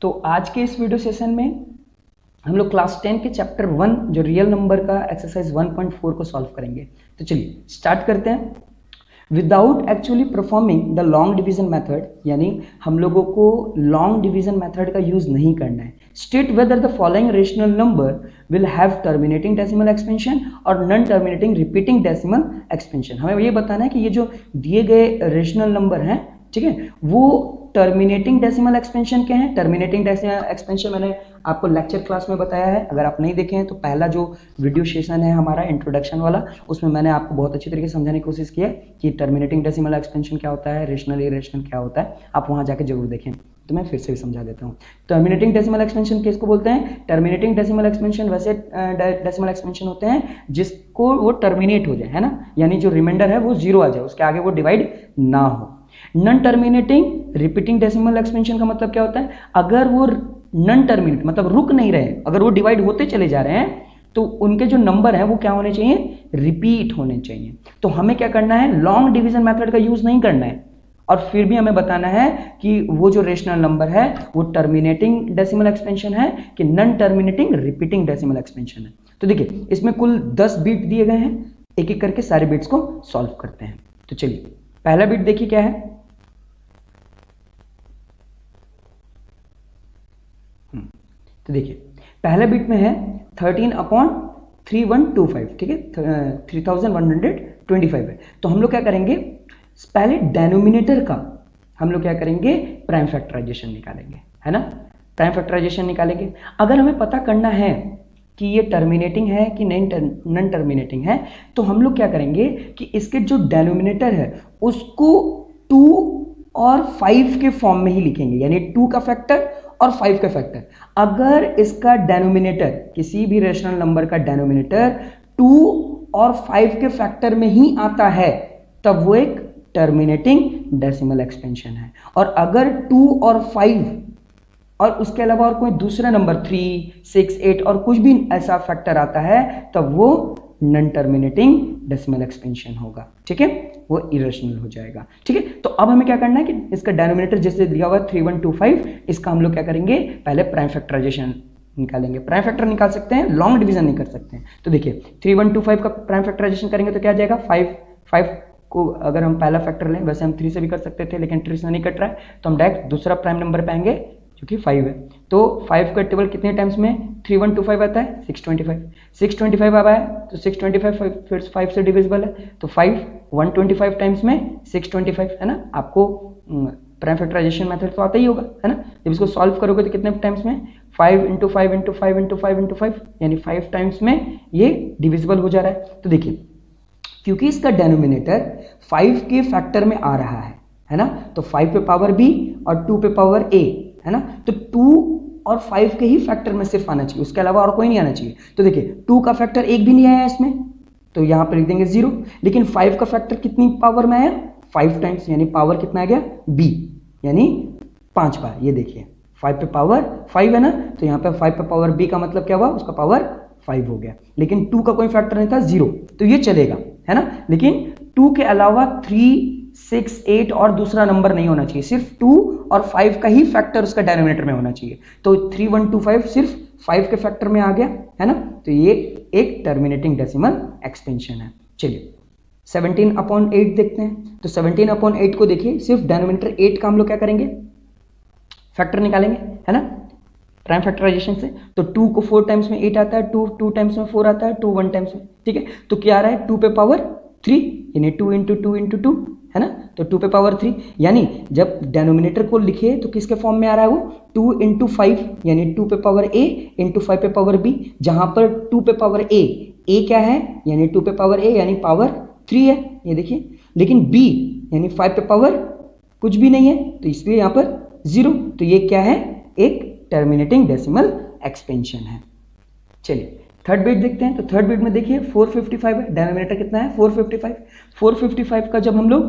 तो आज के इस वीडियो सेशन में हम लोग क्लास 10 के चैप्टर 1 जो रियल नंबर का एक्सरसाइज 1.4 को सॉल्व करेंगे। तो चलिए स्टार्ट करते हैं। Without actually performing the long division method, यानी हम लोगों को लॉन्ग डिवीजन मेथड का यूज नहीं करना है। State whether the following rational number will have terminating decimal expansion और non terminating repeating decimal expansion. हमें ये बताना है कि ये जो दिए गए रेशनल नंबर हैं, ठीक है, वो टर्मिनेटिंग डेसिमल एक्सपेंशन क्या है। टर्मिनेटिंग डेसिमल एक्सपेंशन मैंने आपको लेक्चर क्लास में बताया है। अगर आप नहीं देखे हैं तो पहला जो वीडियो सेशन है हमारा इंट्रोडक्शन वाला, उसमें मैंने आपको बहुत अच्छी तरीके से समझाने की कोशिश की है कि टर्मिनेटिंग डेसिमल एक्सपेंशन क्या होता है, रेशनल इरेशनल क्या होता है। आप वहां जाके जरूर देखें। तो मैं फिर से भी समझा देता हूँ। टर्मिनेटिंग डेसिमल एक्सपेंशन किसको बोलते हैं? टर्मिनेटिंग डेसिमल एक्सपेंशन वैसे डेसिमल एक्सपेंशन होते हैं जिसको वो टर्मिनेट हो जाए, है ना, यानी जो रिमाइंडर है वो जीरो आ जाए, उसके आगे वो डिवाइड ना हो। Non terminating repeating decimal expansion का मतलब क्या होता है? अगर वो नॉन टर्मिनेट मतलब रुक नहीं रहे, अगर वो डिवाइड होते चले जा रहे हैं तो उनके जो नंबर हैं वो क्या होने चाहिए? रिपीट होने चाहिए। तो हमें क्या करना है? लॉन्ग डिवीजन मेथड का यूज नहीं करना है और फिर भी हमें बताना है कि वो जो रेशनल नंबर है वो टर्मिनेटिंग डेसिमल एक्सपेंशन है कि non terminating repeating decimal expansion है। तो देखिए इसमें कुल 10 बीट दिए गए हैं, एक एक करके सारे बीट्स को सॉल्व करते हैं। तो चलिए पहला बीट देखिए क्या है। तो देखिए पहला बीट में है 13/3125, ठीक है, 3125 है। तो हम लोग क्या करेंगे? पहले डेनोमिनेटर का हम लोग क्या करेंगे? प्राइम फैक्टराइजेशन निकालेंगे, है ना। प्राइम फैक्टराइजेशन निकालेंगे। अगर हमें पता करना है कि ये टर्मिनेटिंग है कि नॉन टर्मिनेटिंग है, तो हम लोग क्या करेंगे कि इसके जो डेनोमिनेटर है उसको 2 और 5 के फॉर्म में ही लिखेंगे, यानी 2 का फैक्टर और 5 का फैक्टर। अगर इसका डेनोमिनेटर, किसी भी रेशनल नंबर का डेनोमिनेटर 2 और 5 के फैक्टर में ही आता है तब वो एक टर्मिनेटिंग डेसिमल एक्सपेंशन है। और अगर 2 और 5 और उसके अलावा और कोई दूसरा नंबर 3, 6, 8 और कुछ भी ऐसा फैक्टर आता है तब वो नॉन टर्मिनेटिंग डेसिमल एक्सपेंशन होगा, ठीक है, वो इरेशनल हो जाएगा, ठीक है। तो अब हमें क्या करना है कि इसका डेनोमिनेटर जैसे दिया हुआ 3125, इसका हम लोग क्या करेंगे? पहले प्राइम फैक्टराइजेशन निकालेंगे। प्राइम फैक्टर निकाल सकते हैं, लॉन्ग डिवीजन नहीं कर सकते हैं। तो देखिए 3125 का प्राइम फैक्टराइजेशन करेंगे तो क्या आ जाएगा? 5 को अगर हम पहला फैक्टर लें, वैसे हम 3 से भी कर सकते थे लेकिन 3 से नहीं कट रहा है तो हम डायरेक्ट दूसरा प्राइम नंबर पे आएंगे जो कि 5 है। तो 5 का टेबल कितने टाइम्स में 3125 आता है? 625 आ रहा है तो 625 फिर 5 से डिविजिबल है तो 5 125 टाइम्स में 625, है ना। आपको प्राइम फैक्टराइजेशन मेथड तो आता ही होगा, है ना। जब इसको सॉल्व करोगे तो कितने टाइम्स में? 5 × 5 × 5 × 5 × 5, यानी 5 टाइम्स में ये डिविजिबल हो जा रहा है। तो देखिए क्योंकि इसका डेनोमिनेटर 5 के फैक्टर में आ रहा है ना, तो 5 पे पावर b और 2 पे पावर a, है ना। तो 2 और 5 के ही फैक्टर में सिर्फ आना चाहिए, उसके अलावा और कोई नहीं आना चाहिए। तो देखिए 2 का फैक्टर एक भी नहीं आया इसमें तो यहां पर लिख देंगे 0, लेकिन 5 का फैक्टर कितनी पावर में आया? 5 टाइम्स, यानी पावर कितना आ गया? b, यानी 5 बार। ये देखिए 5 पे पावर 5 है ना, तो यहाँ पे 5 पे पावर b का मतलब क्या हुआ? उसका पावर 5 हो गया। लेकिन 2 का कोई फैक्टर नहीं था, 0, तो ये चलेगा, है ना। लेकिन 2 के अलावा 3, 6, 8 और दूसरा नंबर नहीं होना चाहिए, सिर्फ 2 और 5 का ही फैक्टर उसका डेनोमिनेटर में होना चाहिए। तो 3125 सिर्फ 5 के फैक्टर में आ गया, है ना। तो ये एक टर्मिनेटिंग डेसिमल एक्सपेंशन है। चलिए 17/8 देखते हैं। तो 17/8 को देखिए, सिर्फ डेनोमिनेटर 8 का हम लोग क्या करेंगे? फैक्टर निकालेंगे, है ना, प्राइम फैक्टराइजेशन से। तो 2 को 4 टाइम्स में 8 आता है, 2 टाइम्स में 4 आता है, 2 1 टाइम्स में, ठीक है। तो क्या आ रहा है? 2 पे पावर 3, यानी 2 × 2 × 2, है ना। तो 2 पे पावर 3, यानी जब डेनोमिनेटर को लिखे तो किसके फॉर्म में आ रहा है वो? 2 × 5, यानी 2 पे पावर a × 5 पे पावर b, जहां पर 2 पे पावर a क्या है? यानी 2 पे पावर a यानी पावर 3 है, ये देखिए। लेकिन b यानी 5 पे पावर कुछ भी नहीं है तो इसलिए यहाँ पर 0। तो ये क्या है? एक टर्मिनेटिंग डेसिमल एक्सपेंशन है। चलिए थर्ड बीट देखते हैं। तो थर्ड बीट में देखिए 455 है, डेनोमिनेटर कितना है? 455। 455 का जब हम लोग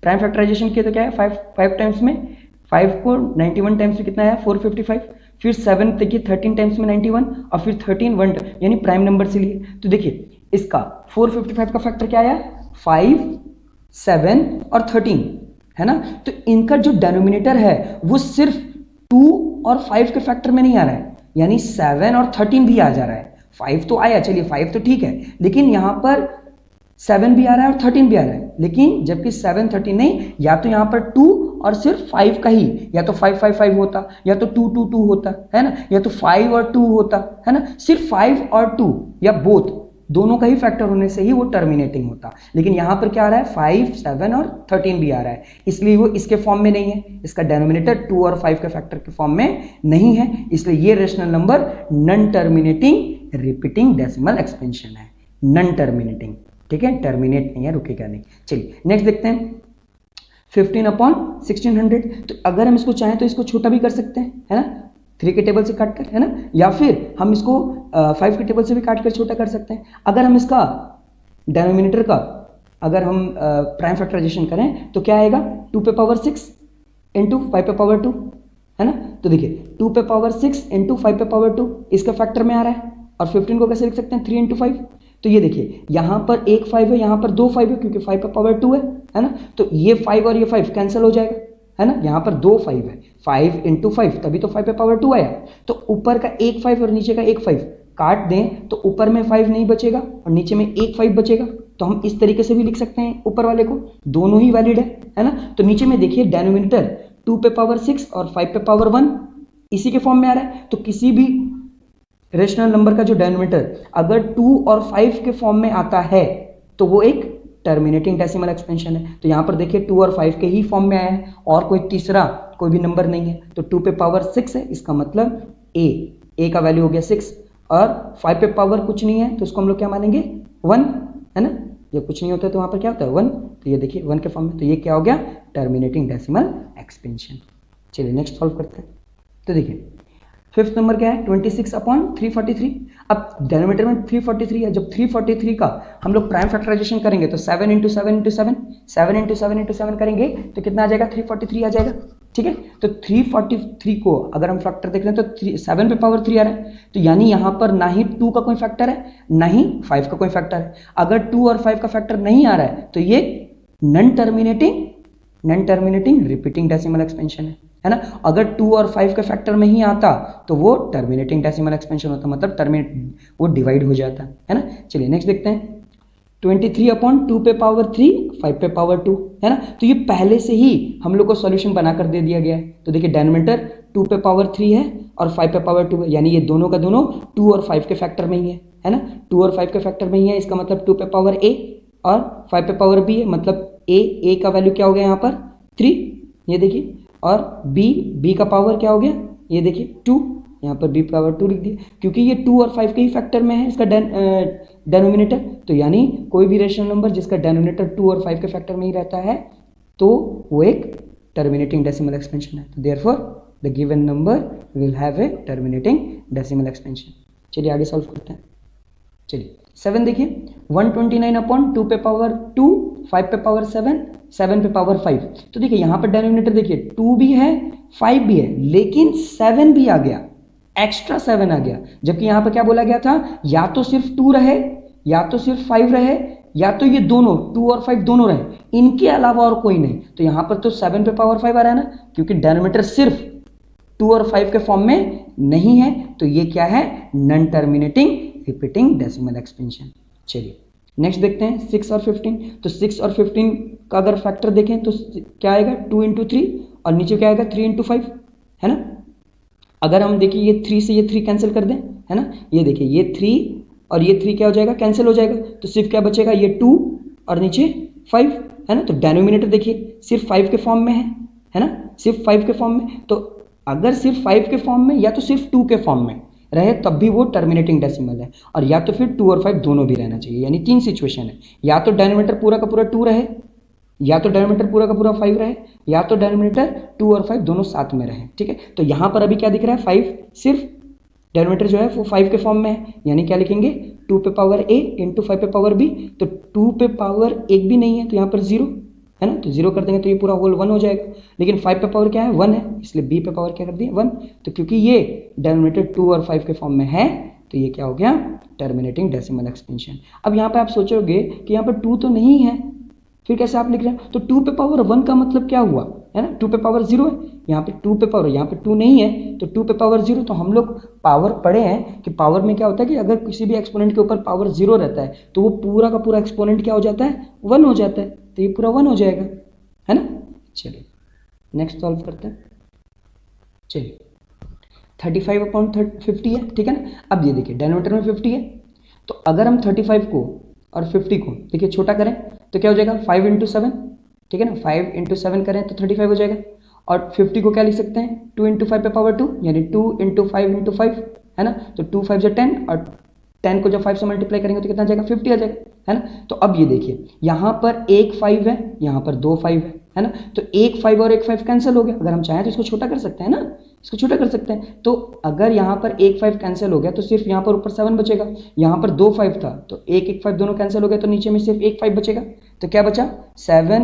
प्राइम फैक्टराइजेशन किए तो क्या है? 5 टाइम्स में 5 को 91 टाइम्स में कितना है? 455। फिर 7 देखिए 13 टाइम्स में 91 और फिर 13 1 यानी प्राइम नंबर से लिए। तो देखिए इसका 455 का फैक्टर क्या आया? 5, 7 और 13, है ना। तो इनका जो डेनोमिनेटर है वो सिर्फ 2 और 5 के फैक्टर में नहीं आ रहा है, यानी 7 और 13 भी आ जा रहा है। 5 तो आया, चलिए 5 तो ठीक है, लेकिन यहाँ पर 7 भी आ रहा है और 13 भी आ रहा है, लेकिन जबकि 7 13 नहीं, या तो यहाँ पर 2 और सिर्फ 5 का ही, या तो 5 5 5 होता, या तो 2 2 2 होता है ना, या तो 5 और 2 होता है ना, सिर्फ 5 और 2 या बोथ दोनों का ही फैक्टर होने से ही वो टर्मिनेटिंग होता। लेकिन यहाँ पर क्या आ रहा है, 5 7 और 13 भी आ रहा है, इसलिए वो इसके फॉर्म में नहीं है, इसका डेनोमिनेटर 2 और 5 के फैक्टर के फॉर्म में नहीं है, इसलिए ये rational number non terminating repeating decimal expansion है, नॉन टर्मिनेटिंग, ठीक है, टर्मिनेट नहीं है, रुकेगा नहीं। चलिए नेक्स्ट देखते हैं 15/1600। तो अगर हम इसको चाहें तो इसको छोटा भी कर सकते हैं, है ना, 3 के टेबल से काट कर, है ना, या फिर हम इसको 5 के टेबल से भी काट कर छोटा कर सकते हैं। अगर हम इसका डेनोमिनेटर का अगर हम प्राइम फैक्टराइजेशन करें तो क्या आएगा, 2 पे पावर 6 इंटू 5 पे पावर 2, है ना। तो देखिए 2 पे पावर 6 इंटू 5 पे पावर 2 इसका फैक्टर में आ रहा है, और 15 को कैसे लिख सकते हैं, 3 इंटू 5। तो ये देखिए यहाँ पर एक 5 है, यहाँ पर 2 5 है, क्योंकि 5 पे पावर 2 है ना, तो ये 5 और ये 5 कैंसिल हो जाएगा, है ना, यहाँ पर 2 5 है, 5 इंटू 5 तभी तो 5 पे पावर 2 आया। तो ऊपर का एक 5 और नीचे का एक 5 काट दें तो ऊपर में 5 नहीं बचेगा और नीचे में एक 5 बचेगा, तो हम इस तरीके से भी लिख सकते हैं ऊपर वाले को, दोनों ही वैलिड है ना। तो नीचे में देखिए डेनोमिनेटर 2 पे पावर 6 और 5 पे पावर 1 इसी के फॉर्म में आ रहा है। तो किसी भी रेशनल नंबर का जो डेनोमिनेटर अगर 2 और 5 के फॉर्म में आता है तो वो एक टर्मिनेटिंग डेसिमल एक्सपेंशन है। तो यहाँ पर देखिए 2 और 5 के ही फॉर्म में आया है और कोई तीसरा कोई भी नंबर नहीं है, तो 2 पे पावर 6 है, इसका मतलब ए का वैल्यू हो गया 6, और 5 पे पावर कुछ नहीं है तो उसको हम लोग क्या मानेंगे 1, है ना, ये कुछ नहीं होता है तो वहाँ पर क्या होता है 1, तो ये देखिए 1 के फॉर्म में, तो ये क्या हो गया, टर्मिनेटिंग डेसिमल एक्सपेंशन। चलिए नेक्स्ट सॉल्व करते हैं। तो देखिए फिफ्थ नंबर क्या है, 26/343। अब डेनोमिनेटर में 343 है, जब 343 का हम लोग प्राइम फैक्टराइजेशन करेंगे तो 7 इंटू 7 इंटू 7 7 इंटू 7 इंटू 7 करेंगे तो कितना आ जाएगा, 343 आ जाएगा, ठीक है। तो 343 को अगर हम फैक्टर देख रहे हैं तो 7 पे पावर 3 आ रहा है, तो यानी यहाँ पर ना ही 2 का कोई फैक्टर है ना ही 5 का कोई फैक्टर है। अगर 2 और 5 का फैक्टर नहीं आ रहा है तो ये non terminating repeating decimal expansion है ना। अगर 2 और 5 के फैक्टर में ही आता तो वो टर्मिनेटिंग डेसिमल एक्सपेंशन होता, मतलब वो डिवाइड हो जाता है ना। चलिए नेक्स्ट देखते हैं 23/2 पे पावर 3 5 पे पावर 2, है ना। तो ये पहले से ही हम लोग को सॉल्यूशन बनाकर दे दिया गया है। तो देखिए डेनोमिनेटर 2 पे पावर 3 है और 5 पे पावर 2 है, यानी ये दोनों का दोनों 2 और 5 के फैक्टर में ही है ना। 2 और 5 के फैक्टर में ही है, इसका मतलब 2 पे पावर a और 5 पे पावर b है, मतलब a का वैल्यू क्या हो गया यहाँ पर 3, ये देखिए, और b का पावर क्या हो गया, ये देखिए 2, यहाँ पर b पावर 2 लिख दिया, क्योंकि ये 2 और 5 के ही फैक्टर में है इसका डेनोमिनेटर। तो यानी कोई भी रेशनल नंबर जिसका डेनोमिनेटर 2 और 5 के फैक्टर में ही रहता है तो वो एक टर्मिनेटिंग डेसिमल एक्सपेंशन है। तो therefore the given number will have a terminating decimal expansion. चलिए आगे सॉल्व करते हैं। चलिए 7 देखिए 129/2 पे पावर 2 5 पे पावर 7 7 पे पावर 5। तो देखिए यहाँ पर डेनोमिनेटर देखिए 2 भी है 5 भी है, लेकिन 7 भी आ गया, एक्स्ट्रा 7 आ गया, जबकि यहाँ पर क्या बोला गया था, या तो सिर्फ 2 रहे या तो सिर्फ 5 रहे या तो ये दोनों 2 और 5 दोनों रहे, इनके अलावा और कोई नहीं। तो यहाँ पर तो 7 पे पावर 5 आ रहा है ना, क्योंकि डेनोमिनेटर सिर्फ 2 और 5 के फॉर्म में नहीं है, तो ये क्या है, non terminating repeating decimal expansion. चलिए नेक्स्ट देखते हैं 6 और 15। तो 6 और 15 का अगर फैक्टर देखें तो क्या आएगा 2 इंटू 3 और नीचे क्या आएगा 3 इंटू 5, है ना। अगर हम देखिए ये 3 से ये 3 कैंसिल कर दें, है ना, ये देखिए ये 3 और ये 3 क्या हो जाएगा, कैंसिल हो जाएगा, तो सिर्फ क्या बचेगा, ये 2 और नीचे 5, है ना। तो डेनोमिनेटर देखिए सिर्फ 5 के फॉर्म में है ना, सिर्फ 5 के फॉर्म में। तो अगर सिर्फ 5 के फॉर्म में या तो सिर्फ 2 के फॉर्म में रहे तब भी वो टर्मिनेटिंग डेसिमल है, और या तो फिर 2 और 5 दोनों भी रहना चाहिए, यानी 3 सिचुएशन है, या तो डेनोमिनेटर पूरा का पूरा 2 रहे, या तो डेनोमिनेटर पूरा का पूरा 5 रहे, या तो डेनोमिनेटर 2 और 5 दोनों साथ में रहे, ठीक है। तो यहाँ पर अभी क्या दिख रहा है, 5 सिर्फ डेनोमिनेटर जो है वो 5 के फॉर्म में है, यानी क्या लिखेंगे 2 पे पावर a इंटू 5 पे पावर b। तो 2 पे पावर 1 भी नहीं है तो यहाँ पर 0 है ना, तो 0 कर देंगे तो ये पूरा होल 1 हो जाएगा, लेकिन 5 पे पावर क्या है 1 है, इसलिए b पे पावर क्या कर दिया 1। तो क्योंकि ये डेनोमिनेटर 2 और 5 के फॉर्म में है तो ये क्या हो गया, टर्मिनेटिंग डेसिमल एक्सपेंशन। अब यहाँ पे आप सोचोगे कि यहाँ पर 2 तो नहीं है, फिर कैसे आप लिख रहे हैं, तो 2 पे पावर 1 का मतलब क्या हुआ, है ना, 2 पे पावर 0 है, यहाँ पे 2 पे पावर, यहाँ पे 2 नहीं है तो 2 पे पावर 0। तो हम लोग पावर पढ़े हैं कि पावर में क्या होता है कि अगर किसी भी एक्सपोनेंट के ऊपर पावर 0 रहता है तो वो पूरा का पूरा एक्सपोनेंट क्या हो जाता है, 1 हो जाता है। तो ये पूरा 1 हो जाएगा, है ना। चलिए नेक्स्ट सॉल्व करते हैं। चलिए 35/50 है, ठीक है ना। अब ये देखिए डिनोमिनेटर में 50 है, तो अगर हम 35 को और 50 को देखिए छोटा करें तो क्या हो जाएगा 5 × 7, ठीक है ना। 5 × 7 करें तो 35 हो जाएगा। और 50 को क्या लिख सकते हैं 2 × 5 पे पावर 2, यानी 2 × 5 × 5, है ना। तो 2 5 = 10 और 10 को जब 5 से मल्टीप्लाई करेंगे तो कितना आ जाएगा 50 आ जाएगा, है ना। तो अब ये देखिए यहाँ पर एक 5 है, यहाँ पर 2 5 है ना। तो एक 5 और एक 5 कैंसिल हो गया। अगर हम चाहें तो इसको छोटा कर सकते हैं ना, इसको छोटा कर सकते हैं। तो अगर यहाँ पर एक 5 कैंसिल हो गया तो सिर्फ यहाँ पर ऊपर 7 बचेगा। यहाँ पर 2 5 था तो एक 5 दोनों कैंसिल हो गया तो नीचे में सिर्फ एक 5 बचेगा। तो क्या बचा 7/2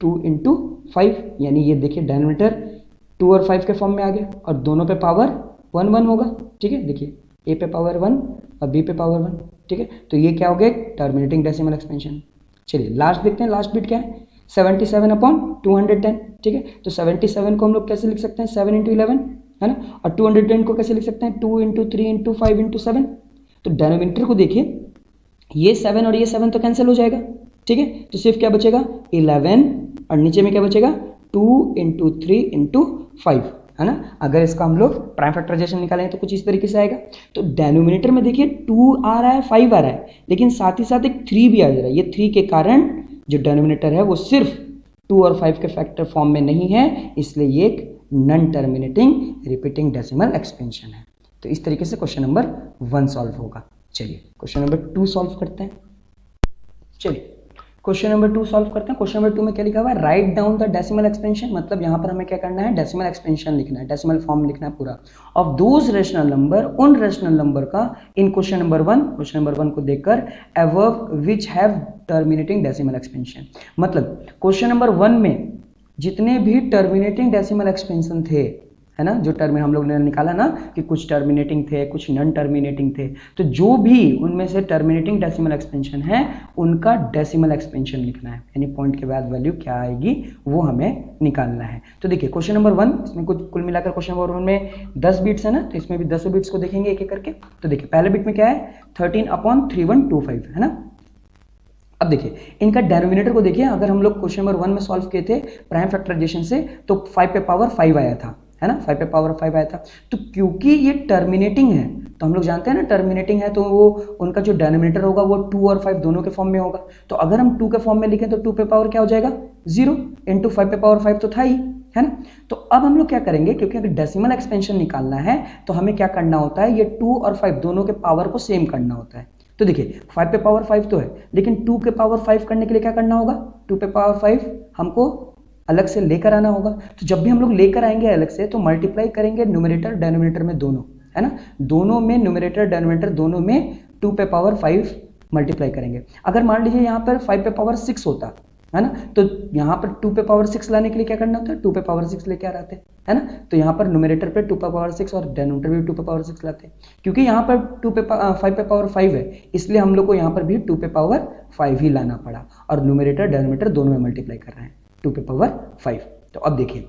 × 5, यानी ये देखिए डिनोमिनेटर 2 और 5 के फॉर्म में आ गया और दोनों पे पावर 1 1 होगा, ठीक है। देखिए ए पे पावर 1 और बी पे पावर 1, ठीक है। तो ये क्या हो गया टर्मिनेटिंग डेसिमल एक्सपेंशन। चलिए लास्ट देखते हैं, लास्ट बिट क्या है 77/210, ठीक है। तो 77 को हम लोग कैसे लिख सकते हैं 7 × 11, है ना। और 210 को कैसे लिख सकते हैं 2 × 3 × 5 × 7। तो डिनोमिनेटर को देखिए ये 7 और ये 7 तो कैंसिल हो जाएगा, ठीक है। तो सिर्फ क्या बचेगा 11 और नीचे में क्या बचेगा 2 × 3 × 5, है ना। अगर इसका हम लोग प्राइम फैक्टराइजेशन निकालें तो कुछ इस तरीके से आएगा। तो डिनोमिनेटर में देखिए 2 आ रहा है 5 आ रहा है, लेकिन साथ ही साथ एक 3 भी आ जा रहा है। ये 3 के कारण जो डिनोमिनेटर है वो सिर्फ 2 और 5 के फैक्टर फॉर्म में नहीं है, इसलिए ये एक non terminating repeating decimal expansion है। तो इस तरीके से क्वेश्चन नंबर 1 सॉल्व होगा। चलिए क्वेश्चन नंबर 2 सॉल्व करते हैं। चलिए क्वेश्चन नंबर 2 सॉल्व करते हैं। क्वेश्चन नंबर 2 में क्या लिखा हुआ है write down the decimal expansion, मतलब यहाँ पर हमें क्या करना है डेसिमल एक्सपेंशन लिखना है, डेसिमल फॉर्म लिखना है पूरा ऑफ दोज रेशनल नंबर, उन रेशनल नंबर का इन क्वेश्चन नंबर 1, क्वेश्चन नंबर 1 को देखकर above which have terminating decimal expansion. मतलब क्वेश्चन नंबर 1 में जितने भी टर्मिनेटिंग डेसिमल एक्सपेंशन थे, है ना, जो टर्म हम लोग ने निकाला ना कि कुछ टर्मिनेटिंग थे कुछ नॉन टर्मिनेटिंग थे, तो जो भी उनमें से टर्मिनेटिंग डेसिमल एक्सपेंशन है उनका डेसिमल एक्सपेंशन लिखना है, यानी पॉइंट के बाद वैल्यू क्या आएगी वो हमें निकालना है। तो देखिए क्वेश्चन नंबर 1, इसमें कुल मिलाकर क्वेश्चन नंबर 1 में 10 बिट्स है ना, तो इसमें भी 10 बिट्स को देखेंगे एक एक करके। तो देखिए पहले बिट में क्या है 13/3125, है ना। अब देखिए इनका डेनोमिनेटर को देखिए, अगर हम लोग क्वेश्चन नंबर 1 में सॉल्व किए थे प्राइम फैक्टराइजेशन से तो 5 पे पावर 5 आया था, है ना, 5 पे पावर 5 आया था। तो क्योंकि ये टर्मिनेटिंग है तो हम लोग जानते हैं ना टर्मिनेटिंग है तो वो उनका जो डेनोमिनेटर होगा वो 2 और 5 दोनों के फॉर्म में होगा। तो अगर हम 2 के फॉर्म में लिखें तो 2 पे पावर क्या हो जाएगा 0 × 5 पे पावर 5 तो था ही, है ना। तो अब हम लोग क्या करेंगे, क्योंकि अगर डेसिमल एक्सपेंशन निकालना है तो हमें क्या करना होता है, ये 2 और 5 दोनों के पावर को सेम करना होता है। तो देखिए 5 पे पावर 5 तो है, लेकिन 2 के पावर 5 करने के लिए क्या करना होगा 2 पे पावर 5 हमको अलग से लेकर आना होगा। तो जब भी हम लोग लेकर आएंगे अलग से तो मल्टीप्लाई करेंगे न्यूमरेटर डेनोमिनेटर में दोनों, है ना, दोनों में न्यूमरेटर डेनोमिनेटर दोनों में 2 पे पावर 5 मल्टीप्लाई करेंगे। अगर मान लीजिए यहाँ पर 5 पे पावर 6 होता, है ना, तो यहाँ पर 2 पे पावर 6 लाने के लिए क्या करना होता है 2 पे पावर 6 लेके आ रहे थे, है ना। तो यहाँ पर न्यूमरेटर पे 2 पे पावर 6 और डेनोमिनेटर भी 2 पे पावर 6 लाते हैं। क्योंकि यहाँ पर 5 पे पावर 5 है इसलिए हम लोग को यहाँ पर भी 2 पे पावर 5 ही लाना पड़ा और न्यूमरेटर डेनोमिनेटर दोनों में मल्टीप्लाई कर रहे हैं 2 पे पावर 5। तो अब देखिए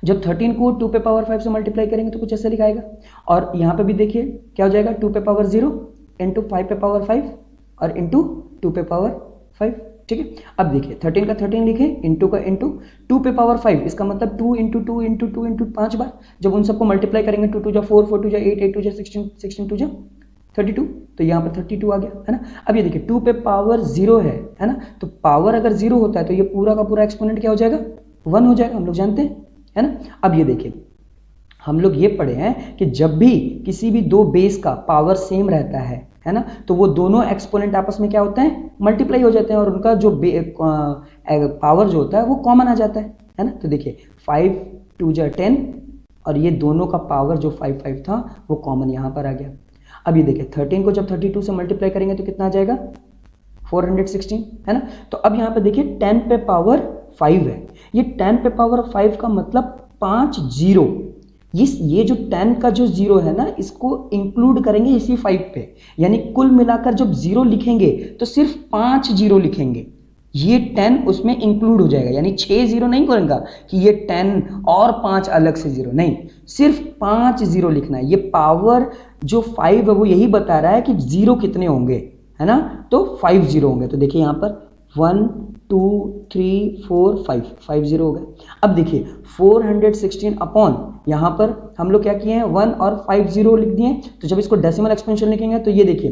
जब 13 को 2 पे पावर 5 से मल्टीप्लाई करेंगे तो कुछ ऐसे लिखाएगा, और यहाँ पे भी देखिए क्या हो जाएगा 2 पे पावर 0 इंटू 5 पे पावर 5 और इंटू 2 पे पावर 5, ठीक है। अब देखिए 13 का 13 लिखें, इंटू का इंटू 2 पे पावर 5, इसका मतलब 2 इंटू 2 इंटू 2 इंटू 5 बार। जब उन सबको मल्टीप्लाई करेंगे 2 2 जा 4 4 2 जा 8 8 2 जा 16 16 2 जा 32, तो यहाँ पर 32 आ गया, है ना। अब ये देखिए 2 पे पावर 0 है ना, तो पावर अगर 0 होता है तो ये पूरा का पूरा एक्सपोनेंट क्या हो जाएगा 1 हो जाएगा, हम लोग जानते हैं, है ना। अब ये देखिए हम लोग ये पढ़े हैं कि जब भी किसी भी दो बेस का पावर सेम रहता है ना, तो वो दोनों एक्सपोनेंट आपस में क्या होते हैं मल्टीप्लाई हो जाते हैं और उनका जो पावर जो होता है वो कॉमन आ जाता है ना। तो देखिए 5 2 जा 10 और ये दोनों का पावर जो 5 5 था वो कॉमन यहाँ पर आ गया। अब ये देखिए 13 को जब 32 से मल्टीप्लाई करेंगे तो कितना आ जाएगा 416, है ना। तो अब यहाँ पे देखिए 10 पे पावर 5 है, ये 10 पे पावर 5 का मतलब 5 0, ये जो 10 का जो 0 है ना इसको इंक्लूड करेंगे इसी 5 पे, यानी कुल मिलाकर जब 0 लिखेंगे तो सिर्फ 5 0 लिखेंगे, ये 10 उसमें इंक्लूड हो जाएगा, यानी 6 जीरो नहीं करूंगा कि ये 10 और 5 अलग से जीरो, नहीं, सिर्फ 5 जीरो लिखना है। ये पावर जो 5 है वो यही बता रहा है कि जीरो कितने होंगे, है ना, तो 5 जीरो होंगे। तो देखिए यहाँ पर 1 2 3 4 5 जीरो हो गए। अब देखिए 416 अपॉन यहाँ पर हम लोग क्या किए हैं 1 और 5 जीरो लिख दिए। तो जब इसको डेसिमल एक्सपेंशन लिखेंगे तो ये देखिए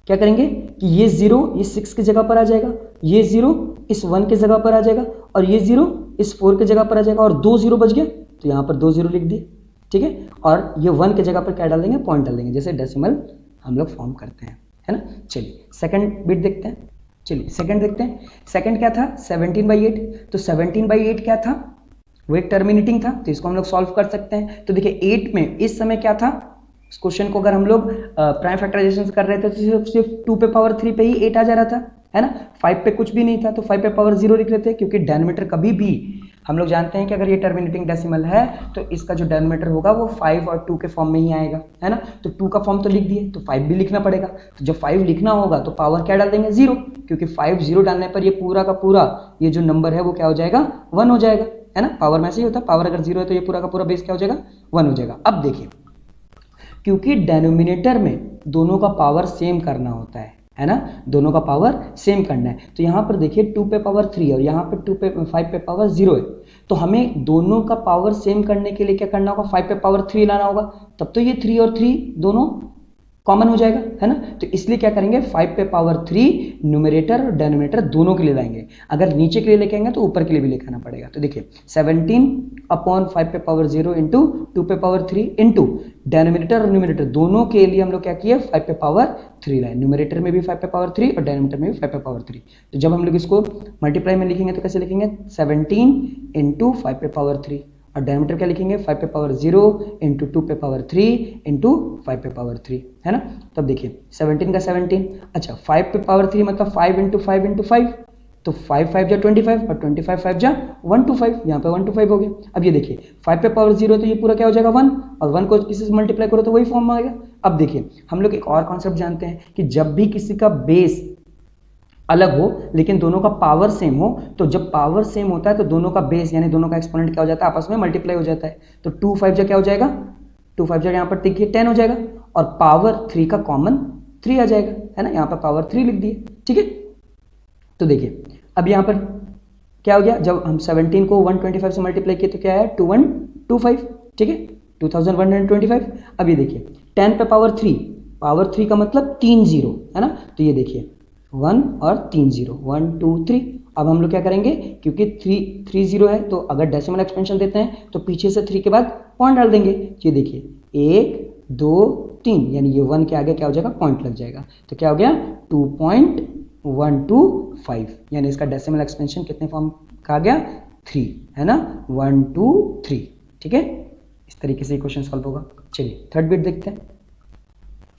क्या करेंगे कि ये जीरो ये 6 की जगह पर आ जाएगा, ये जीरो इस 1 की जगह पर आ जाएगा और ये जीरो इस 4 की जगह पर आ जाएगा और 2 जीरो बच गया तो यहाँ पर 2 जीरो लिख दिए, ठीक है। और ये 1 की जगह पर क्या डाल देंगे, पॉइंट डाल देंगे, जैसे डेसिमल हम लोग फॉर्म करते हैं, है ना। चलिए सेकंड बिट देखते हैं। चलिए सेकंड देखते हैं। सेकंड क्या था 17/8। तो 17/8 क्या था, वो एक टर्मिनेटिंग था, तो इसको हम लोग सॉल्व कर सकते हैं। तो देखिए 8 में इस समय क्या था, इस क्वेश्चन को अगर हम लोग प्राइम फैक्टराइजेशन कर रहे थे तो सिर्फ 2 पे पावर 3 पे ही 8 आ जा रहा था, है ना। 5 पे कुछ भी नहीं था तो 5 पे पावर 0 लिख लेते हैं, क्योंकि डेनोमीटर कभी भी हम लोग जानते हैं कि अगर ये टर्मिनेटिंग डेसिमल है तो इसका जो डेनोमीटर होगा वो 5 और 2 के फॉर्म में ही आएगा, है ना। तो 2 का फॉर्म तो लिख दिए तो 5 भी लिखना पड़ेगा। तो जब 5 लिखना होगा तो पावर क्या डाल देंगे 0, क्योंकि 5 0 डालने पर ये पूरा का पूरा ये जो नंबर है वो क्या हो जाएगा 1 हो जाएगा, है ना। पावर में से ही होता है, पावर अगर 0 है तो ये पूरा का पूरा बेस क्या हो जाएगा 1 हो जाएगा। अब देखिए क्योंकि डेनोमिनेटर में दोनों का पावर सेम करना होता है ना, दोनों का पावर सेम करना है। तो यहाँ पर देखिए 2 पे पावर 3 और यहाँ पर 5 पे पावर 0 है, तो हमें दोनों का पावर सेम करने के लिए क्या करना होगा, 5 पे पावर 3 लाना होगा, तब तो ये 3 और 3 दोनों कॉमन हो जाएगा, है ना। तो इसलिए क्या करेंगे 5 पे पावर 3 न्यूमरेटर और डेनोमिनेटर दोनों के लिए लाएंगे। अगर नीचे के लिए लेके आएंगे तो ऊपर के लिए भी लेके आना पड़ेगा। तो देखिए 17 अपॉन 5 पे पावर 0 इंटू 2 पे पावर 3 इंटू डेनोमिनेटर और न्यूमरेटर दोनों के लिए हम लोग क्या किए 5 पे पावर 3 लाए। न्यूमरेटर में भी 5 पे पावर 3 और डेनोमिनेटर में भी 5 पे पावर 3। तो जब हम लोग इसको मल्टीप्लाई में लिखेंगे तो कैसे लिखेंगे 17 इंटू 5 पे पावर 3 और डेनोमीटर क्या लिखेंगे 5 पे पावर 0 इंटू 2 पे पावर 3 इंटू 5 पे पावर 3, है ना। तब देखिए 17 का 17, अच्छा 5 पे पावर 3 मतलब 5 इंटू 5 इंटू 5, तो 5 5 जा 25 और 25 5 जा 125, यहाँ पे 125 हो गया। अब ये देखिए 5 पे पावर 0 तो ये पूरा क्या हो जाएगा 1 और 1 को किसी से मल्टीप्लाई करो तो वही फॉर्म में आएगा। अब देखिए हम लोग एक और कॉन्सेप्ट जानते हैं कि जब भी किसी का बेस अलग हो लेकिन दोनों का पावर सेम हो, तो जब पावर सेम होता है तो दोनों का बेस यानी दोनों का एक्सपोनेंट क्या हो जाता है आपस में मल्टीप्लाई हो जाता है। तो 2 5 जा क्या हो जाएगा 2 5 जा यहाँ पर देखिए 10 हो जाएगा और पावर 3 का कॉमन 3 आ जाएगा, है ना। यहाँ पर पावर 3 लिख दिए, ठीक है। तो देखिए अब यहाँ पर क्या हो गया, जब हम 17 को 125 से मल्टीप्लाई किए तो क्या है 2125, ठीक है 2125। अब ये देखिए 10 पे पावर 3, पावर 3 का मतलब 3 जीरो, है ना। तो ये देखिए 1 और 3 जीरो 1 2 3। अब हम लोग क्या करेंगे क्योंकि 3 जीरो है तो अगर डेसिमल एक्सपेंशन देते हैं तो पीछे से 3 के बाद पॉइंट डाल देंगे। ये देखिए 1 2 3 यानी ये 1 के आगे क्या हो जाएगा पॉइंट लग जाएगा, तो क्या हो गया 2.125 यानी इसका डेसिमल एक्सपेंशन कितने फॉर्म का आ गया 3, है ना 1 2 3, ठीक है। इस तरीके से क्वेश्चन सॉल्व होगा। चलिए थर्ड बिट देखते हैं।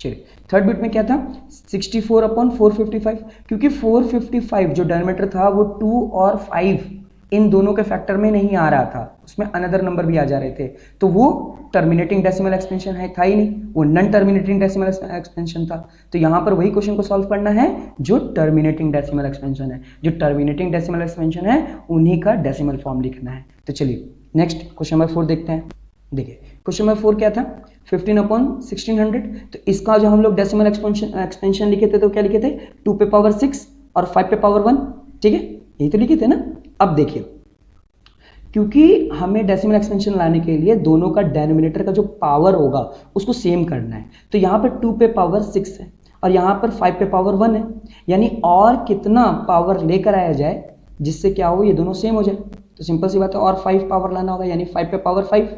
चलिए थर्ड बिट में क्या था 64 अपॉन 455, क्योंकि 455 जो डेनोमीटर था वो 2 और 5 इन दोनों के फैक्टर में नहीं आ रहा था, उसमें अनदर नंबर भी आ जा रहे थे, तो वो टर्मिनेटिंग डेसिमल एक्सपेंशन है था ही नहीं, वो नॉन टर्मिनेटिंग डेसिमल एक्सपेंशन था। तो यहाँ पर वही क्वेश्चन को सॉल्व करना है जो टर्मिनेटिंग डेसिमल एक्सपेंशन है, जो टर्मिनेटिंग डेसिमल एक्सपेंशन है उन्हीं का डेसिमल फॉर्म लिखना है। तो चलिए नेक्स्ट क्वेश्चन नंबर 4 देखते हैं। देखिए क्वेश्चन नंबर 4 क्या था 15 अपॉन 1600। तो इसका जो हम लोग डेसिमल एक्सपेंशन लिखे थे तो क्या लिखे थे 2 पे पावर 6 और 5 पे पावर 1, ठीक है यही तो लिखे थे ना। अब देखिए क्योंकि हमें डेसिमल एक्सपेंशन लाने के लिए दोनों का डेनोमिनेटर का जो पावर होगा उसको सेम करना है, तो यहाँ पर 2 पे पावर 6 है और यहाँ पर 5 पे पावर 1 है, यानी और कितना पावर लेकर आया जाए जिससे क्या हो ये दोनों सेम हो जाए। तो सिंपल सी बात है और 5 पावर लाना होगा यानी 5 पे पावर 5,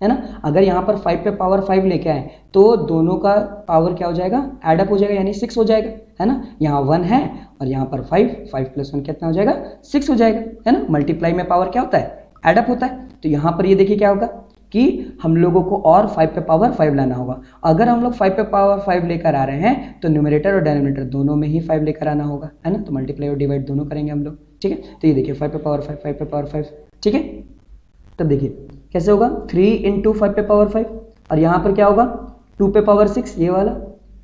है ना। अगर यहाँ पर 5 पे पावर 5 लेके आए तो दोनों का पावर क्या हो जाएगा एडअप हो जाएगा यानी 6 हो जाएगा, है ना। यहाँ 1 है और यहाँ पर 5 प्लस 1 कितना हो जाएगा 6 हो जाएगा, है ना। मल्टीप्लाई में पावर क्या होता है एडअप होता है। तो यहाँ पर ये देखिए क्या होगा कि हम लोगों को और 5 पे पावर 5 लाना होगा। अगर हम लोग 5 पे पावर 5 लेकर आ रहे हैं तो न्यूमरेटर और डेनोमिनेटर दोनों में ही 5 लेकर आना होगा, है ना। तो मल्टीप्लाई और डिवाइड दोनों करेंगे हम लोग, ठीक है। तो ये देखिए 5 पे पावर 5 5 पे पावर 5, ठीक है। तब देखिए कैसे होगा 3 इंटू 5 पे पावर 5 और यहाँ पर क्या होगा 2 पे पावर 6 ये वाला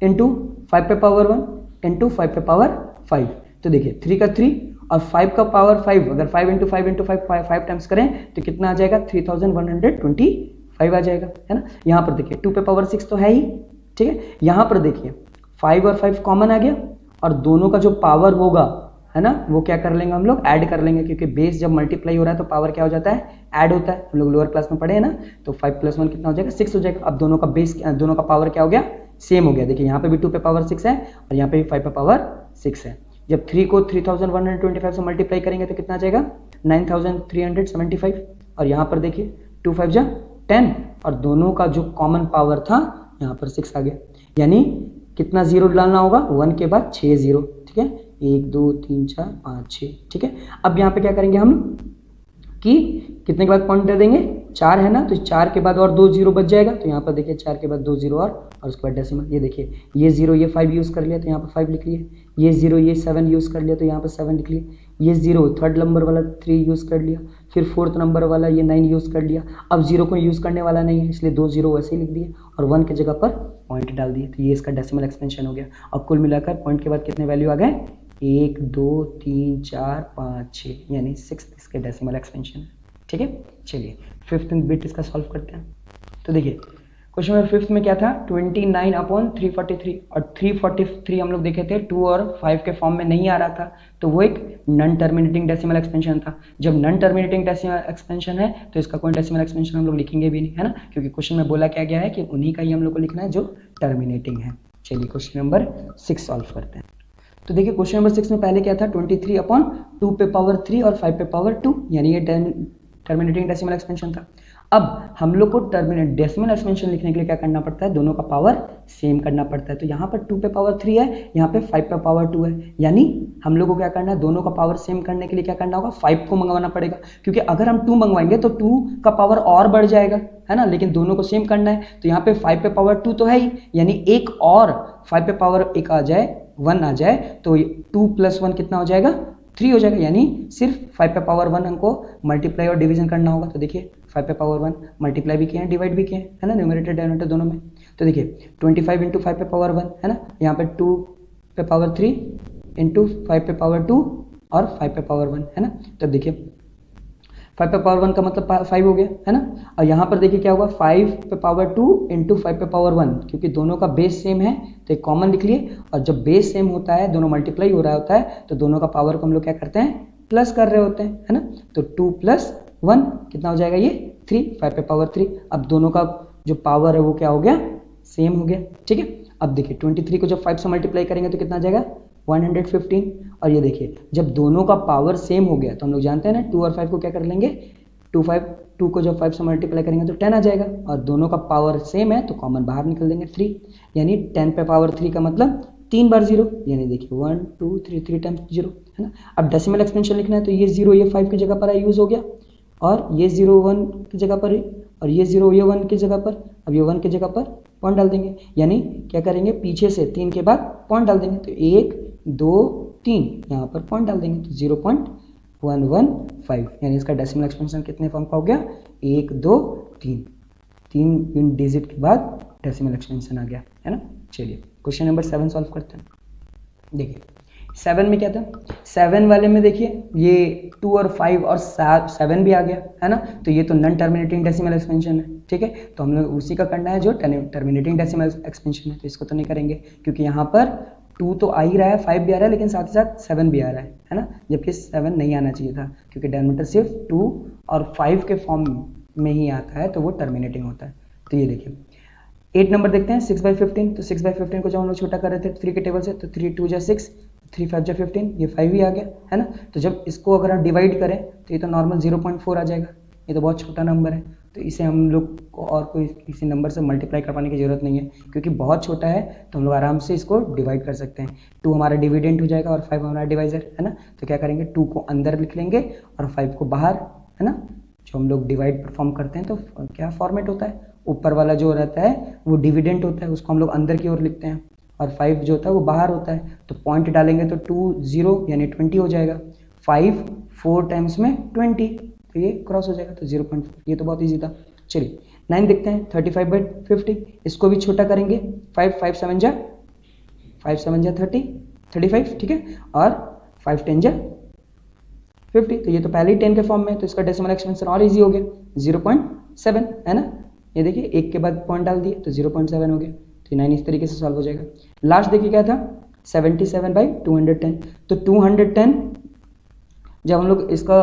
इंटू 5 पे पावर 1 इंटू 5 पे पावर 5। तो देखिए 3 का 3 और 5 का पावर 5, अगर 5 इंटू 5 इंटू 5 5 टाइम्स करें तो कितना आ जाएगा 3125 आ जाएगा, है ना। यहाँ पर देखिए 2 पे पावर 6 तो है ही, ठीक है। यहाँ पर देखिए 5 और 5 कॉमन आ गया और दोनों का जो पावर होगा, है ना, वो क्या कर लेंगे हम लोग, ऐड कर लेंगे, क्योंकि बेस जब मल्टीप्लाई हो रहा है तो पावर क्या हो जाता है, ऐड होता है। हम लोग लोअर क्लास में पढ़े हैं ना, तो 5 + 1 कितना हो जाएगा 6 हो जाएगा। अब दोनों का बेस, दोनों का पावर क्या हो गया, सेम हो गया। देखिए यहाँ पे भी 2 पे पावर 6 है और यहाँ पे भी 5 पे पावर 6 है। जब 3 को 3125 से मल्टीप्लाई करेंगे तो कितना आ जाएगा 9375। और यहाँ पर देखिए 2 5 जा 10 और दोनों का जो कॉमन पावर था यहाँ पर 6 आ गया। यानी कितना जीरो डालना होगा, 1 के बाद 6 जीरो, ठीक है, 1 2 3 4 5 6, ठीक है। अब यहाँ पे क्या करेंगे हम कि कितने के बाद पॉइंट दे देंगे, 4 है ना, तो 4 के बाद और 2 जीरो बच जाएगा। तो यहाँ पर देखिए 4 के बाद 2 जीरो और उसके बाद डेसिमल। ये देखिए ये 0 ये 5 यूज़ कर लिया तो यहाँ पर 5 लिख लिए, ये 0 ये 7 यूज़ कर लिया तो यहाँ पर 7 लिख लिए, ये 0 थर्ड नंबर वाला 3 यूज़ कर लिया, फिर फोर्थ नंबर वाला ये 9 यूज़ कर लिया। अब 0 को यूज़ करने वाला नहीं है इसलिए 2 जीरो वैसे ही लिख दिए और 1 की जगह पर पॉइंट डाल दिए। तो ये इसका डेसिमल एक्सपेंशन हो गया। और कुल मिलाकर पॉइंट के बाद कितने वैल्यू आ गए, 1 2 3 4 5 6, यानी 6 इसके डेसिमल एक्सपेंशन है, ठीक है। चलिए 5th बिट इसका सॉल्व करते हैं। तो देखिए क्वेश्चन नंबर 5th में क्या था, 29/343 और 343 हम लोग देखे थे 2 और 5 के फॉर्म में नहीं आ रहा था, तो वो एक नॉन टर्मिनेटिंग डेसिमल एक्सपेंशन था। जब नॉन टर्मिनेटिंग डेसिमल एक्सपेंशन है तो इसका कोई डेसिमल एक्सपेंशन हम लोग लिखेंगे भी नहीं, है ना, क्योंकि क्वेश्चन में बोला क्या गया है कि उन्हीं का ही हम लोग को लिखना है जो टर्मिनेटिंग है। चलिए क्वेश्चन नंबर 6 सॉल्व करते हैं। तो देखिए क्वेश्चन नंबर 6 में पहले क्या था, 23/2 पे पावर 3 और 5 पे पावर 2, यानी ये टर्मिनेटिंग डेसिमल एक्सपेंशन था। अब हम लोग को डेसिमल एक्सपेंशन लिखने के लिए क्या करना पड़ता है, दोनों का पावर सेम करना पड़ता है। तो यहाँ पर 2 पे पावर 3 है, यहाँ पे 5 पे पावर 2 है, यानी हम लोग को क्या करना है, दोनों का पावर सेम करने के लिए क्या करना होगा, 5 को मंगवाना पड़ेगा, क्योंकि अगर हम 2 मंगवाएंगे तो 2 का पावर और बढ़ जाएगा, है ना, लेकिन दोनों को सेम करना है। तो यहाँ पे 5 पे पावर 2 तो है ही, यानी एक और 5 पे पावर 1 आ जाए, 1 आ जाए, तो 2 + 1 कितना हो जाएगा, 3 हो जाएगा। यानी सिर्फ 5 पे पावर 1 हमको मल्टीप्लाई और डिवीजन करना होगा। तो देखिए 5 पे पावर 1 मल्टीप्लाई भी किए हैं, डिवाइड भी किए हैं, है ना, न्यूमरेटर डिनोमिनेटर दोनों में। तो देखिए 25 × 5 पे पावर 1, है ना, यहाँ पे 2 पे पावर 3 × 5 पे पावर 2 और 5 पे पावर 1, है ना। तो देखिए 5 पे पावर 1 का मतलब 5 हो गया, है ना। और यहाँ पर देखिए क्या होगा, 5 पे पावर 2 × 5 पे पावर 1, क्योंकि दोनों का बेस सेम है तो एक कॉमन लिख लिए। और जब बेस सेम होता है, दोनों मल्टीप्लाई हो रहा होता है, तो दोनों का पावर को हम लोग क्या करते हैं, प्लस कर रहे होते हैं, है ना। तो 2 + 1 कितना हो जाएगा, ये 3, 5 पे पावर 3। अब दोनों का जो पावर है वो क्या हो गया, सेम हो गया, ठीक है। अब देखिए 23 को जब 5 से मल्टीप्लाई करेंगे तो कितना आ जाएगा 115। और ये देखिए जब दोनों का पावर सेम हो गया तो हम लोग जानते हैं ना 2 और 5 को क्या कर लेंगे, 2 को जब 5 से मल्टीप्लाई करेंगे तो 10 आ जाएगा, और दोनों का पावर सेम है तो कॉमन बाहर निकल देंगे 3, यानी 10 पे पावर 3 का मतलब 3 बार 0, यानी देखिए 1 2 3 टाइम्स 0, है ना। अब डेसिमल एक्सपेंशन लिखना है तो ये 0 ये 5 की जगह पर यूज़ हो गया, और ये 0 1 की जगह पर, और ये 0 ये 1 की जगह पर। अब ये 1 की जगह पर पॉइंट डाल देंगे, यानी क्या करेंगे, पीछे से 3 के बाद पॉइंट डाल देंगे, तो 1 2 3 यहाँ पर पॉइंट डाल देंगे, तो 0.115, यानी इसका डेसिमल एक्सपेंशन कितने फॉर्म का हो गया, 1 2 3 डिजिट के बाद डेसिमल एक्सपेंशन आ गया, है ना। चलिए क्वेश्चन नंबर 7 सॉल्व करते हैं। देखिए 7 में क्या था, 7 वाले में देखिए ये 2 और 5 और 7 भी आ गया, है ना। तो ये तो नॉन टर्मिनेटिंग डेसिमल एक्सपेंशन है, ठीक है। तो हम लोग उसी का करना है जो टर्मिनेटिंग डेसिमल एक्सपेंशन है, तो इसको तो नहीं करेंगे क्योंकि यहाँ पर 2 तो आ ही रहा है, 5 भी आ रहा है, लेकिन साथ ही साथ 7 भी आ रहा है ना, जबकि 7 नहीं आना चाहिए था, क्योंकि डिनोमिनेटर सिर्फ 2 और 5 के फॉर्म में ही आता है तो वो टर्मिनेटिंग होता है। तो ये देखिए 8 नंबर देखते हैं, 6/15। तो 6/15 को जब हम लोग छोटा कर रहे थे 3 के टेबल से, तो 3 2 = 6, 3 5 = 15, ये 5 ही आ गया, है ना। तो जब इसको अगर हम डिवाइड करें तो ये तो नॉर्मल 0.4 आ जाएगा, ये तो बहुत छोटा नंबर है, तो इसे हम लोग को और कोई किसी नंबर से मल्टीप्लाई करवाने की ज़रूरत नहीं है, क्योंकि बहुत छोटा है तो हम लोग आराम से इसको डिवाइड कर सकते हैं। 2 हमारा डिविडेंट हो जाएगा और 5 हमारा डिवाइजर, है ना। तो क्या करेंगे, 2 को अंदर लिख लेंगे और 5 को बाहर, है ना। जो हम लोग डिवाइड परफॉर्म करते हैं तो क्या फॉर्मेट होता है, ऊपर वाला जो रहता है वो डिविडेंट होता है, उसको हम लोग अंदर की ओर लिखते हैं, और 5 जो होता है वो बाहर होता है। तो पॉइंट डालेंगे तो 2 0 यानी 20 हो जाएगा, 5 4 टाइम्स में 20, तो ये क्रॉस हो जाएगा, तो 0.4, ये तो बहुत ईजी था। चलिए 9 देखते हैं, 35/50, इसको भी छोटा करेंगे, 5 5 7 = 30 35, ठीक है, और 5 10 = 50, तो ये तो पहले ही 10 के फॉर्म में है, तो इसका डेसिमल एक्सपेंशन और इजी हो गया 0.7, है ना। ये देखिए एक के बाद पॉइंट डाल दिए तो 0.7 हो गया, तो 9 इस तरीके से सॉल्व हो जाएगा। लास्ट देखिए क्या था 77/210, तो 210 जब हम लोग इसका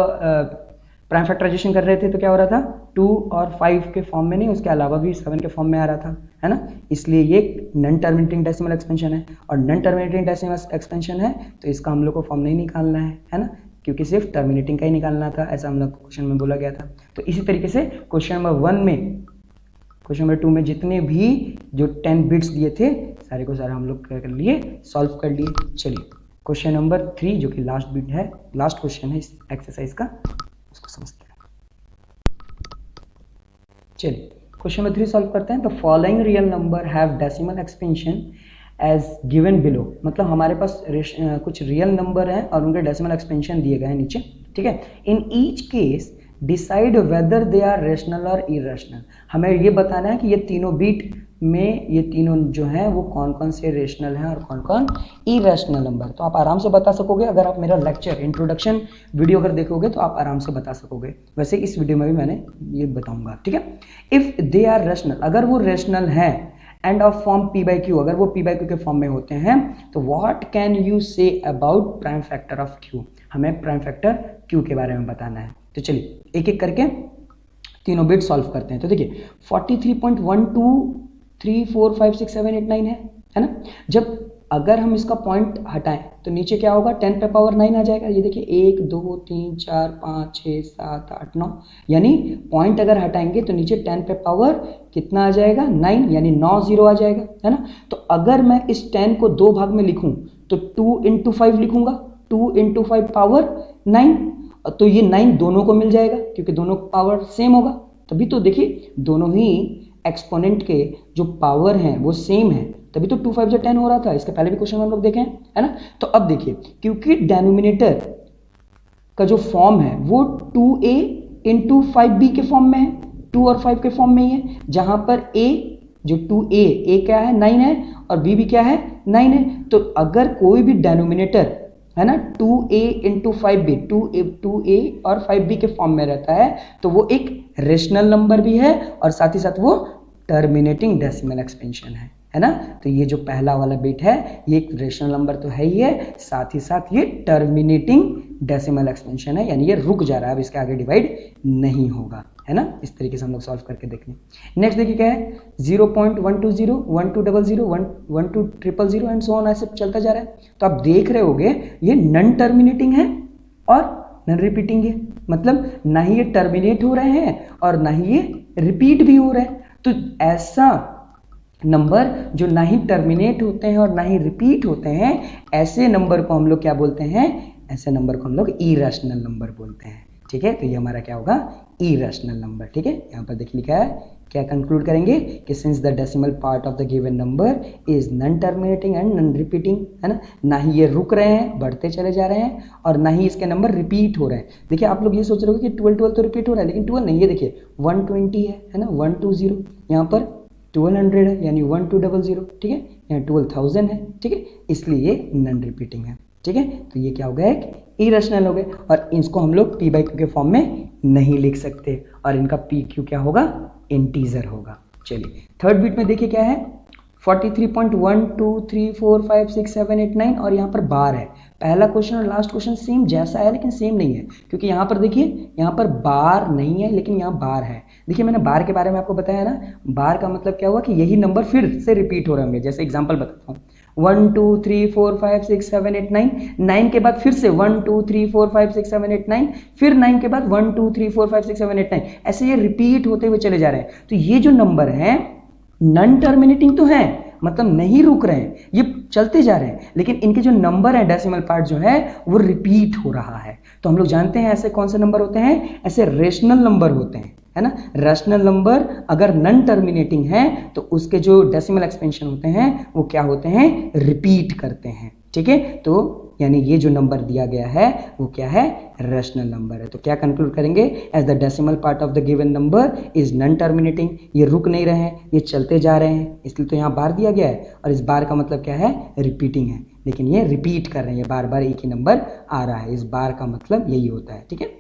प्राइम फैक्टराइजेशन कर रहे थे तो क्या हो रहा था 2 और 5 के फॉर्म में नहीं, उसके अलावा भी 7 के फॉर्म में आ रहा था, है ना। इसलिए ये नॉन टर्मिनेटिंग डेसिमल एक्सपेंशन है, और नॉन टर्मिनेटिंग डेसिमल एक्सपेंशन है तो इसका हम लोग को फॉर्म नहीं निकालना है ना, क्योंकि सिर्फ टर्मिनेटिंग का ही निकालना था, ऐसा हम लोग क्वेश्चन में बोला गया था। तो इसी तरीके से क्वेश्चन नंबर 1 में, क्वेश्चन नंबर 2 में जितने भी जो 10 बिट्स दिए थे सारे को सारा हम लोग कर लिए, सॉल्व कर लिए। चलिए क्वेश्चन नंबर 3 जो कि लास्ट बिट है, लास्ट क्वेश्चन है इस एक्सरसाइज का, उसको समझते हैं। चलिए क्वेश्चन नंबर 3 सॉल्व करते हैं। The following real number have decimal expansion as given below, मतलब हमारे पास कुछ रियल नंबर हैं और उनके डेसिमल एक्सपेंशन दिए गए हैं नीचे, ठीक है। In each case decide whether they are rational और इरेशनल, हमें ये बताना है कि ये तीनों बीट में ये तीनों जो हैं वो कौन कौन से रेशनल हैं और कौन कौन इरेशनल नंबर। तो आप आराम से बता सकोगे, अगर आप मेरा लेक्चर इंट्रोडक्शन वीडियो अगर देखोगे तो आप आराम से बता सकोगे। वैसे इस वीडियो में भी मैंने ये बताऊंगा, ठीक है। इफ़ दे आर रेशनल, अगर वो रेशनल हैं, एंड ऑफ फॉर्म p/q, अगर वो p/q के फॉर्म में होते हैं, तो what can you say about prime factor of q, हमें प्राइम फैक्टर q के बारे में बताना है। तो चलिए एक एक करके तीनों बिट सॉल्व करते हैं। तो देखिए 43.12345678 है ना। जब अगर हम इसका पॉइंट हटाएं तो नीचे क्या होगा 10 पे पावर 9 आ जाएगा। ये देखिए 1 2 3 4 5 6 7 8 9, यानी पॉइंट अगर हटाएंगे तो नीचे 10 पे पावर कितना आ जाएगा 9, यानी 9 0 आ जाएगा, है ना। तो अगर मैं इस 10 को 2 भाग में लिखूं तो 2 × 5 लिखूंगा, 2 × 5 पावर 9, तो ये 9 दोनों को मिल जाएगा क्योंकि दोनों पावर सेम होगा। तभी तो देखिए दोनों ही एक्सपोनेंट के जो पावर हैं वो सेम है, तभी तो 2 5 जो 10 हो रहा था। इसके पहले भी क्वेश्चन हम लोग देखें, है ना। तो अब देखिए क्योंकि डेनोमिनेटर का जो फॉर्म है वो 2a × 5b के फॉर्म में है, 2 और 5 के फॉर्म में ही है, जहां पर a जो 2a क्या है 9 है और b भी क्या है 9 है। तो अगर कोई भी डेनोमिनेटर है ना 2a × 5b 2a और 5b के फॉर्म में रहता है तो वो एक रेशनल नंबर भी है और साथ ही साथ वो टर्मिनेटिंग डेसिमल एक्सपेंशन है ना। तो ये जो पहला वाला बिट है ये एक रेशनल नंबर तो है ही है, साथ ही साथ ये टर्मिनेटिंग डेसिमल एक्सपेंशन है, यानी ये रुक जा रहा है, अब इसके आगे डिवाइड नहीं होगा, है ना। इस तरीके से हम लोग सॉल्व करके देखें। नेक्स्ट देखिए क्या है 0.120 1200 12000 एंड सो ऑन, ऐसे चलता जा रहा है। तो आप देख रहे होगे ये नॉन टर्मिनेटिंग है और नॉन रिपीटिंग है, मतलब ना ही ये टर्मिनेट हो रहे हैं और ना ही ये रिपीट भी हो रहे हैं। तो ऐसा नंबर जो ना ही टर्मिनेट होते हैं और ना ही रिपीट होते हैं, ऐसे नंबर को हम लोग क्या बोलते हैं, ऐसे नंबर को हम लोग इरेशनल नंबर बोलते हैं, ठीक है। तो ये हमारा क्या होगा इरेशनल नंबर, ठीक है। यहाँ पर देखिए लिखा है, क्या कंक्लूड करेंगे कि since the decimal part of the given number is non terminating and non repeating, है ना, ना ही ये रुक रहे हैं बढ़ते चले जा रहे हैं और ना ही इसके नंबर रिपीट हो रहे हैं। देखिए आप लोग ये सोच रहे हो कि 12 तो रिपीट हो रहा है, लेकिन 12 नहीं, ये देखिए 120 है ना 120, यहाँ पर 1200 है यानी 1200, ठीक है, यहाँ 12000 है, ठीक है, इसलिए ये नॉन रिपीटिंग है, ठीक है। तो ये क्या हो गया एक इरेशनल हो गए और इसको हम लोग p/q के फॉर्म में नहीं लिख सकते और इनका pq क्या होगा इंटीजर होगा। चलिए थर्ड बिट में देखिए क्या है 43.12345678 और यहाँ पर बार है। पहला क्वेश्चन और लास्ट क्वेश्चन सेम जैसा है लेकिन सेम नहीं है, क्योंकि यहाँ पर देखिए यहाँ पर बार नहीं है लेकिन यहाँ बार है। देखिए मैंने बार के बारे में आपको बताया ना, बार का मतलब क्या हुआ कि यही नंबर फिर से रिपीट हो रहे होंगे। जैसे एग्जांपल बताता हूँ 1 2 3 4 5 6 7 8 9, 9 के बाद फिर से 1 2 3 4 5 6 7 8 9, फिर 9 के बाद 1 2 3 4 5 6 7 8 9, ऐसे ये रिपीट होते हुए चले जा रहे हैं। तो ये जो नंबर हैं नॉन टर्मिनेटिंग तो है, मतलब नहीं रुक रहे हैं, ये चलते जा रहे हैं, लेकिन इनके जो नंबर है डेसिमल पार्ट जो है वो रिपीट हो रहा है। तो हम लोग जानते हैं ऐसे कौन से नंबर होते हैं, ऐसे रेशनल नंबर होते हैं, है ना। रेशनल नंबर अगर नॉन टर्मिनेटिंग है तो उसके जो डेसिमल एक्सपेंशन होते हैं वो क्या होते हैं रिपीट करते हैं, ठीक है। तो यानी ये जो नंबर दिया गया है वो क्या है, रेशनल नंबर है। तो क्या कंक्लूड करेंगे, as the decimal part of the given number is non terminating, ये रुक नहीं रहे हैं, ये चलते जा रहे हैं, इसलिए तो यहाँ बार दिया गया है। और इस बार का मतलब क्या है, रिपीटिंग है, लेकिन ये रिपीट कर रहे हैं, बार बार एक ही नंबर आ रहा है, इस बार का मतलब यही होता है, ठीक है।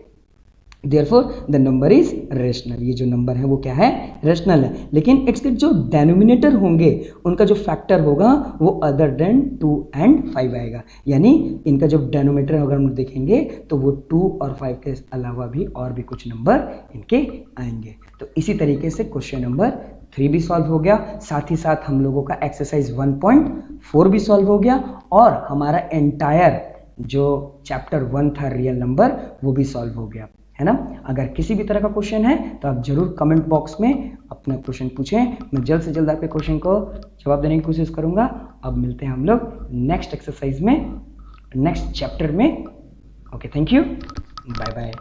Therefore the number is rational, ये जो नंबर है वो क्या है, रेशनल है। लेकिन इसके जो डेनोमिनेटर होंगे उनका जो फैक्टर होगा वो अदर देन 2 and 5 आएगा, यानी इनका जो डेनोमिनेटर अगर हम देखेंगे तो वो 2 और 5 के अलावा भी और भी कुछ नंबर इनके आएंगे। तो इसी तरीके से क्वेश्चन नंबर 3 भी सॉल्व हो गया, साथ ही साथ हम लोगों का एक्सरसाइज 1.4 भी सॉल्व हो गया, और हमारा एंटायर जो चैप्टर 1 था रियल नंबर वो भी सॉल्व हो गया, है ना। अगर किसी भी तरह का क्वेश्चन है तो आप जरूर कमेंट बॉक्स में अपना क्वेश्चन पूछें, मैं जल्द से जल्द आपके क्वेश्चन को जवाब देने की कोशिश करूंगा। अब मिलते हैं हम लोग नेक्स्ट एक्सरसाइज में, नेक्स्ट चैप्टर में। Okay, thank you, bye bye.